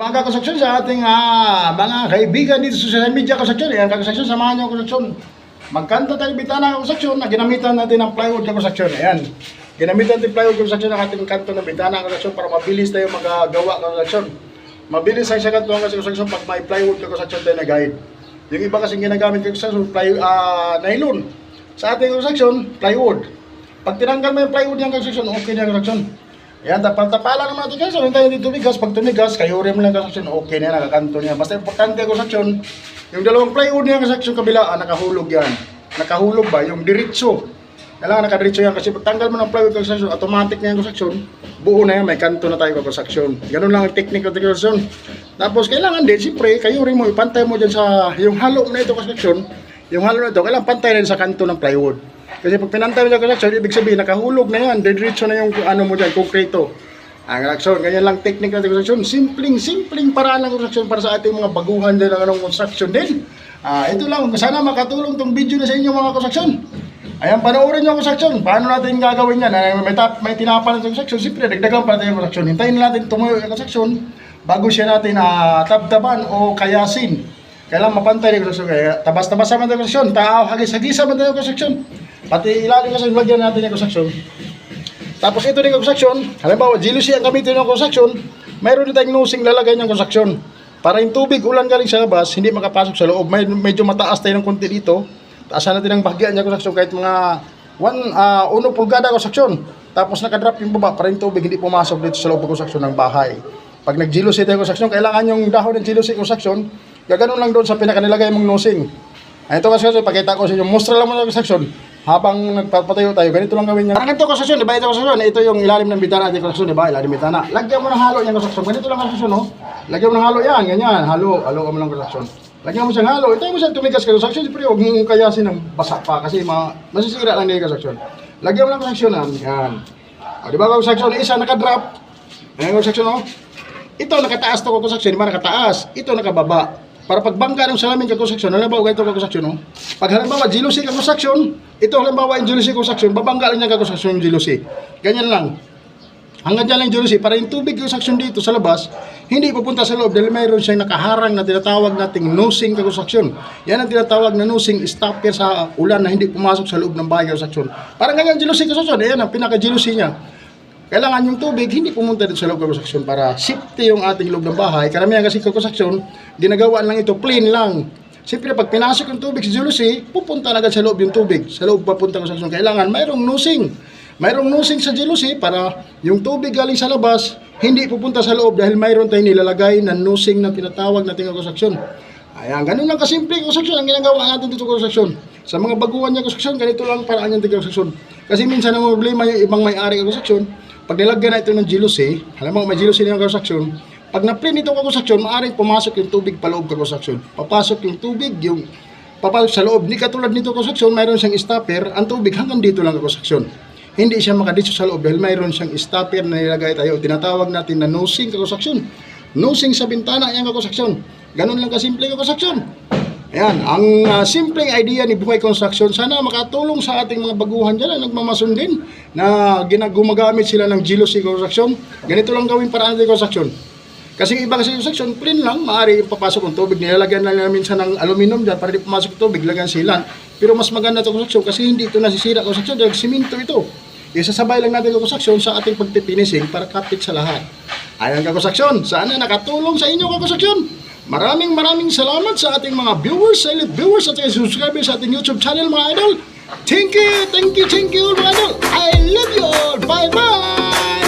Mga kakonstruksyon sa ating mga kaibigan dito sa social media konstruksyon, yan kakonstruksyon, samahan nyo konstruksyon. Magkanta tayo bitana ng konstruksyon na ginamitan natin ng plywood na konstruksyon. Ayan, ginamitan natin plywood konstruksyon ng ating kanto ng bitana ng konstruksyon para mabilis tayo magagawa ng konstruksyon. Mabilis tayo sa kanto ng konstruksyon pag may plywood na konstruksyon tayo na guide. Yung iba kasing ginagamit ng konstruksyon, nylon. Sa ating konstruksyon, plywood. Pag tinanggal mo yung plywood ng konstruksyon, okay na yung konstruksyon. Yan, tapal-tapalan naman natin guys. Huwag tayo dito tumigas. Pag tumigas, kayo rin mo lang konstruksyon, okay na, nakakanto niya. Basta importante ang konstruksyon, yung dalawang plywood niya konstruksyon kabila, nakahulog yan. Nakahulog ba? Yung diretso. Kailangan nakadiretso yan kasi pag tanggal mo ng plywood konstruksyon, automatic na yung konstruksyon, buo na yan, may kanto na tayo konstruksyon. Ganun lang ang technique ng konstruksyon. Tapos kailangan din, siyempre, kayo rin mo, ipantay mo dyan sa, yung halo na ito konstruksyon, yung halo na ito, kailangan pantay rin sa kanto ng plywood. Kasi pag pinantay mo sa construction, ibig sabihin, nakahulog na yan, diretso na yung ano mo dyan, konkreto. Ang construction, ganyan lang technique ng construction. Simpleng paraan ng construction para sa ating mga baguhan din ng anong construction din. Ito lang, sana makatulong tong video na sa inyo mga construction. Ayan, panoorin nyo ang construction. Paano natin gagawin yan? May tinapan ng construction, siyempre, dagdagan pa natin yung construction. Hintayin natin tumuyo yung construction bago siya natin tabtaban o kayasin. Kailangan mapantay yung construction. Kaya tabas-tabas naman yung construction. Hagis-hagisa naman yung construction. Pati ilalim kasi lagyan natin yung construction. Tapos ito din yung construction. Halimbawa, jealousy ang gamitin ng construction. Mayroon din tayong nosing lalagay ng construction. Para yung tubig, ulan galing sa labas, hindi makapasok sa loob. Medyo mataas tayo ng konti dito. Taasan natin ang bahagyan ng construction kahit mga 1 pulgada construction. Tapos nakadrop yung baba para yung tubig hindi pumasok dito sa loob ng construction ng bahay. Pag nag-jealousy tayo construction, kailangan yung dahon ng jealousy construction, gaganon lang doon sa pinakanilagay mong nosing. Ito kasi pakita ko sa inyo, mustra lang mo ng construction. Habang nagpapatayo tayo, ganito lang gawin niya. Parang ito konstruksyon, diba? Ito konstruksyon, ito yung ilalim ng bitana natin konstruksyon, diba? Ilalim bitana. Lagyan mo ng halo niyan konstruksyon. Ganito lang konstruksyon, no? Lagyan mo ng halo yan, ganyan. Halo ka mo lang konstruksyon. Lagyan mo siyang halo. Ito mo siyang tumigas ka konstruksyon. Siyempre, huwag mong kayasin ng basa pa kasi masisira lang niya yung konstruksyon. Lagyan mo ng konstruksyon, yan. Diba konstruksyon, isa nakadrop. Ayan konstruksyon, no? Ito nakataas to konstruksyon, diba nakataas? Ito nakababa. Para pagbangga ng salamin ka construction, halimbawa ganito ka construction, no? Pag halimbawa jealousy ka construction, ito halimbawa yung jealousy construction, babangga lang niya ka construction yung jealousy. Ganyan lang. Hanggang dyan lang jealousy, para yung tubig construction dito sa labas, hindi pupunta sa loob dahil mayroon siyang nakaharang na tinatawag nating nosing ka construction. Yan ang tinatawag na nosing stopper sa ulan na hindi pumasok sa loob ng bahay construction. Parang ganyan jealousy construction, ayan ang pinaka-jealousy niya. Kailangan yung tubig hindi pumunta dito sa loob ng construction para safety yung ating loob ng bahay. Karamihan kasi construction, ginagawa lang ito plain lang. Siyempre pag pinasok yung tubig sa jealousy, pupunta na agad sa loob yung tubig. Sa loob papunta ng construction. Kailangan mayroong nosing. Mayroong nosing sa jealousy para yung tubig galing sa labas, hindi pupunta sa loob dahil mayroon tayong nilalagay na nosing na tinatawag natin ng construction. Ayan, ganun lang kasimple construction ang ginagawa natin dito construction. Sa mga baguhan niya construction, ganito lang paraan yung construction. Kasi minsan ang problema yung ibang may-ari ng construction, pag nilagyan na ito ng jealousy, alam mo, may jealousy na yung construction, pag na-plain ito ka construction, maaaring pumasok yung tubig pa loob ka construction. Papasok yung tubig, yung papasok sa loob. Hindi katulad nito construction, mayroon siyang stopper, ang tubig hanggang dito lang ka construction. Hindi siya makadito sa loob dahil mayroon siyang stopper na nilagay tayo. Tinatawag natin na nosing ka construction. Nosing sa bintana yan ka construction. Ganun lang kasimple ka construction. Ayan, ang simpleng idea ni Buhay Construction, sana makatulong sa ating mga baguhan dyan na nagmamason din na gumagamit sila ng jealousy construction. Ganito lang gawin para natin construction. Kasi iba kasi construction, plain lang, maaari papasok ang tubig. Nilalagyan lang namin minsan ng aluminum dyan para di pumasok tubig, lagyan silan. Pero mas maganda ito construction kasi hindi ito nasisira construction dahil siminto ito. Isasabay lang natin ang construction sa ating pagpipinising para kapit sa lahat. Ayan ka construction, sana nakatulong sa inyo ka construction. Maraming salamat sa ating mga viewers, silent viewers at subscribers sa ating YouTube channel mga idol. Thank you mga idol. I love you all. Bye-bye.